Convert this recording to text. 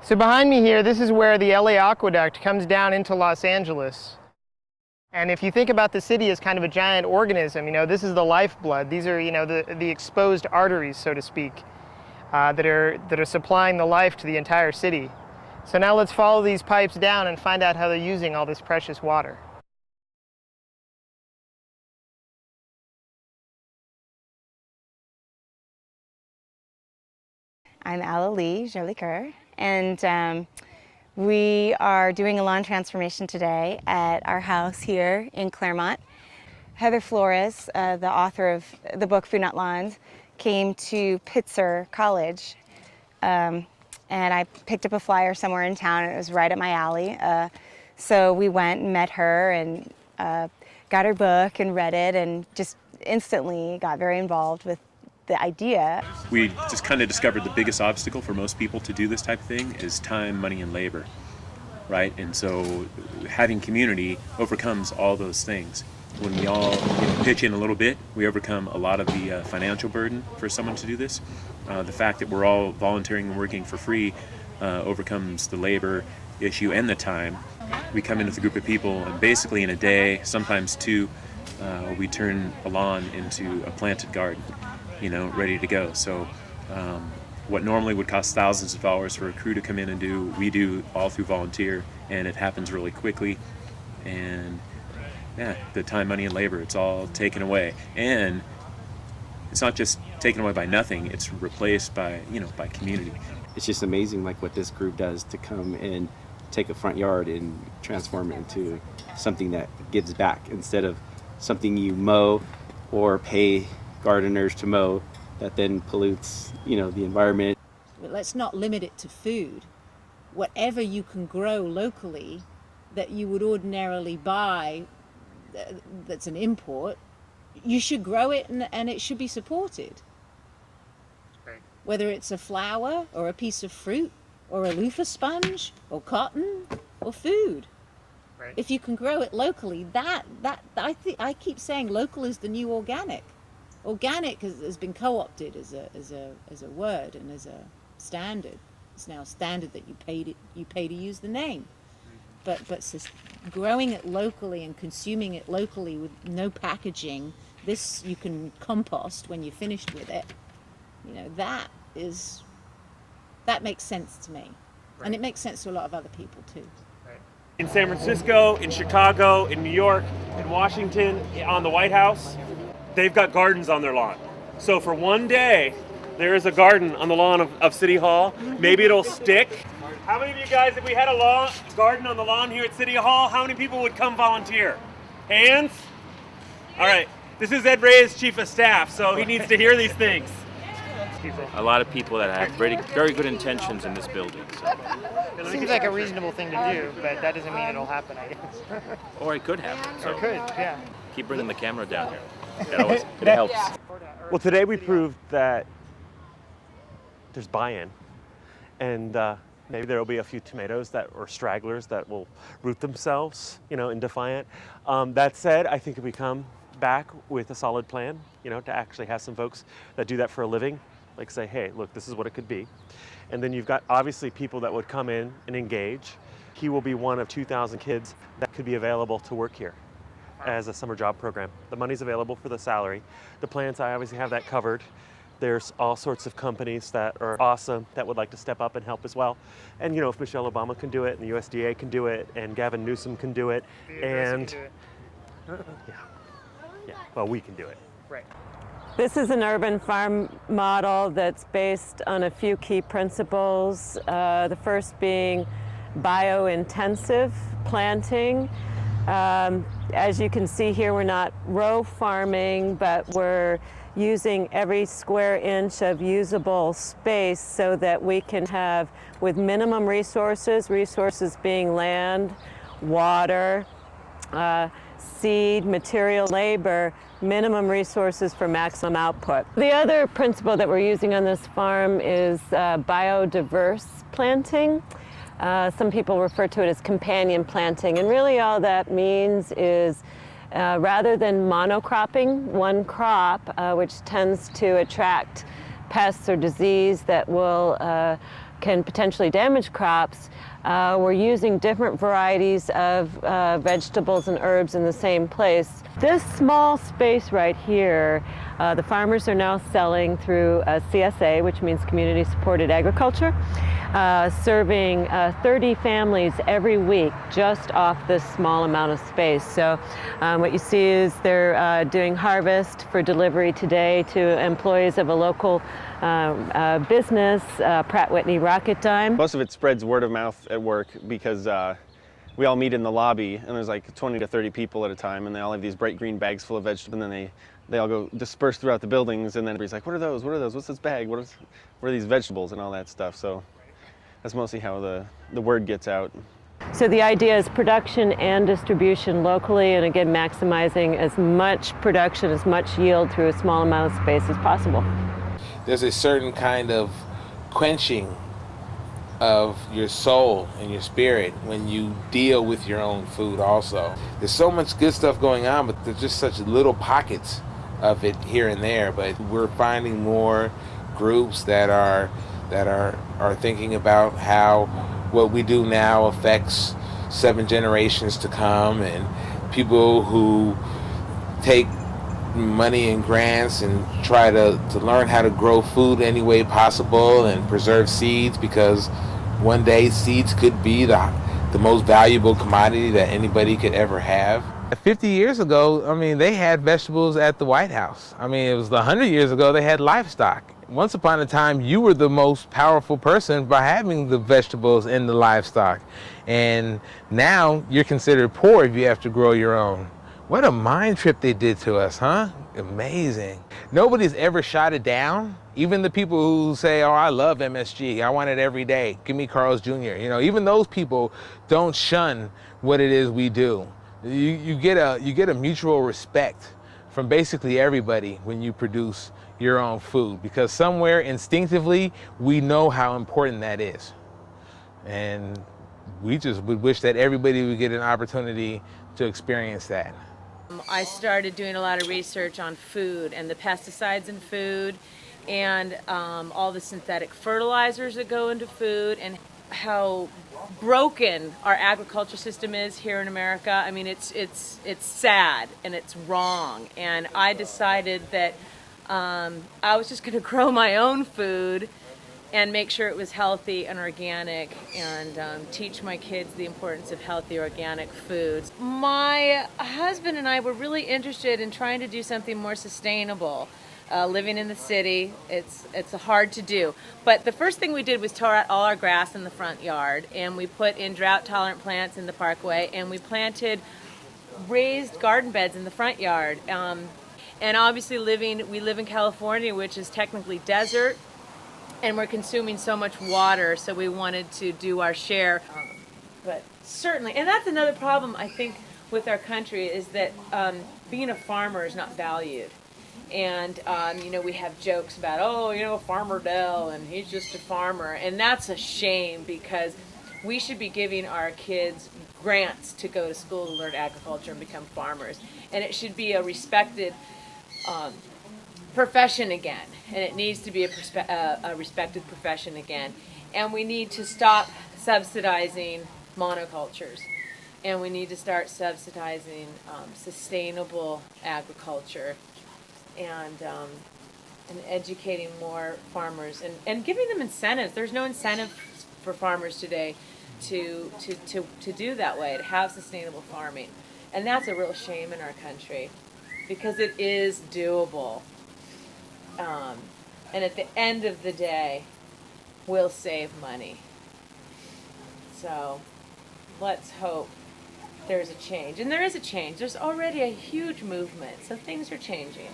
So behind me here, this is where the LA Aqueduct comes down into Los Angeles. And if you think about the city as kind of a giant organism, this is the lifeblood. These are, the exposed arteries, so to speak, that are supplying the life to the entire city. So now let's follow these pipes down and find out how they're using all this precious water. I'm Alalie Jolicoeur, and we are doing a lawn transformation today at our house here in Claremont. Heather Flores, the author of the book Food Not Lawns, came to Pitzer College, and I picked up a flyer somewhere in town, and it was right at my alley. So we went and met her and got her book and read it, and just instantly got very involved with the idea. We just kind of discovered the biggest obstacle for most people to do this type of thing is time, money, and labor, right? And so having community overcomes all those things. When we all pitch in a little bit, we overcome a lot of the financial burden for someone to do this. The fact that we're all volunteering and working for free overcomes the labor issue and the time. We come in with a group of people, and basically in a day, sometimes two, we turn a lawn into a planted garden, ready to go. So what normally would cost thousands of dollars for a crew to come in and do, we do all through volunteer, and it happens really quickly. And yeah, the time, money, and labor, it's all taken away. And it's not just taken away by nothing, it's replaced by, by community. It's just amazing like what this group does to come and take a front yard and transform it into something that gives back instead of something you mow or pay gardeners to mow that then pollutes, the environment. But let's not limit it to food. Whatever you can grow locally that you would ordinarily buy that's an import, you should grow it and it should be supported. Right. Whether it's a flower or a piece of fruit or a loofah sponge or cotton or food. Right. If you can grow it locally, I keep saying local is the new organic. Organic has been co-opted as a word and as a standard. It's now a standard that you pay to use the name. But growing it locally and consuming it locally with no packaging, this you can compost when you're finished with it. That makes sense to me, right. And it makes sense to a lot of other people too. Right. In San Francisco, in Chicago, in New York, in Washington, on the White House, they've got gardens on their lawn. So for one day, there is a garden on the lawn of City Hall. Maybe it'll stick. How many of you guys, if we had a garden on the lawn here at City Hall, how many people would come volunteer? Hands? All right. This is Ed Reyes, Chief of Staff, so he needs to hear these things. A lot of people that have very, very good intentions in this building. So. It seems like a reasonable thing to do, but that doesn't mean it'll happen, I guess. Or it could happen. So. It could, yeah. Keep bringing the camera down here. It helps. Well, today we proved that there's buy-in, and maybe there will be a few tomatoes or stragglers that will root themselves, in Defiant. That said, I think if we come back with a solid plan, to actually have some folks that do that for a living, like say, hey, look, this is what it could be. And then you've got obviously people that would come in and engage. He will be one of 2,000 kids that could be available to work here as a summer job program. The money's available for the salary. The plants, I obviously have that covered. There's all sorts of companies that are awesome that would like to step up and help as well. And if Michelle Obama can do it, and the USDA can do it, and Gavin Newsom can do it, and well, we can do it. Right. This is an urban farm model that's based on a few key principles. The first being bio-intensive planting. As you can see here, we're not row farming, but we're using every square inch of usable space so that we can have, with minimum resources being land, water, seed, material, labor, minimum resources for maximum output. The other principle that we're using on this farm is biodiverse planting. Some people refer to it as companion planting, and really all that means is rather than monocropping one crop, which tends to attract pests or disease that will can potentially damage crops, we're using different varieties of vegetables and herbs in the same place. This small space right here, the farmers are now selling through CSA, which means Community Supported Agriculture, serving 30 families every week just off this small amount of space. So what you see is they're doing harvest for delivery today to employees of a local business, Pratt Whitney Rocketdyne. Most of it spreads word of mouth at work because we all meet in the lobby and there's like 20 to 30 people at a time and they all have these bright green bags full of vegetables and then they all go disperse throughout the buildings and then everybody's like, what are those? What are those? What's this bag? What are these vegetables and all that stuff? So that's mostly how the word gets out. So the idea is production and distribution locally, and again maximizing as much production, as much yield through a small amount of space as possible. There's a certain kind of quenching of your soul and your spirit when you deal with your own food also. There's so much good stuff going on, but there's just such little pockets of it here and there. But we're finding more groups that are thinking about how what we do now affects 7 generations to come, and people who take money and grants and try to learn how to grow food any way possible and preserve seeds, because one day seeds could be the most valuable commodity that anybody could ever have. 50 years ago, I mean, they had vegetables at the White House. I mean, it was 100 years ago, they had livestock. Once upon a time, you were the most powerful person by having the vegetables and the livestock. And now you're considered poor if you have to grow your own. What a mind trip they did to us, huh? Amazing. Nobody's ever shot it down. Even the people who say, oh, I love MSG, I want it every day, give me Carl's Jr. You know, even those people don't shun what it is we do. You get a mutual respect from basically everybody when you produce your own food, because somewhere instinctively we know how important that is. And we just would wish that everybody would get an opportunity to experience that. I started doing a lot of research on food and the pesticides in food and all the synthetic fertilizers that go into food and how broken our agriculture system is here in America. I mean, it's sad and it's wrong. And I decided that I was just going to grow my own food and make sure it was healthy and organic, and teach my kids the importance of healthy organic foods. My husband and I were really interested in trying to do something more sustainable. Living in the city, it's hard to do. But the first thing we did was tore out all our grass in the front yard, and we put in drought-tolerant plants in the parkway, and we planted raised garden beds in the front yard. And obviously we live in California, which is technically desert, and we're consuming so much water, so we wanted to do our share. But certainly, and that's another problem I think with our country, is that being a farmer is not valued. And you know, we have jokes about, oh, you know, Farmer Dell, and he's just a farmer, and that's a shame, because we should be giving our kids grants to go to school to learn agriculture and become farmers, and it should be a respected profession again, and it needs to be a respected profession again. And we need to stop subsidizing monocultures, and we need to start subsidizing sustainable agriculture, and educating more farmers and giving them incentives. There's no incentive for farmers today to do that way, to have sustainable farming, and that's a real shame in our country, because it is doable. And at the end of the day, we'll save money. So let's hope there's a change. And there is a change. There's already a huge movement, so things are changing.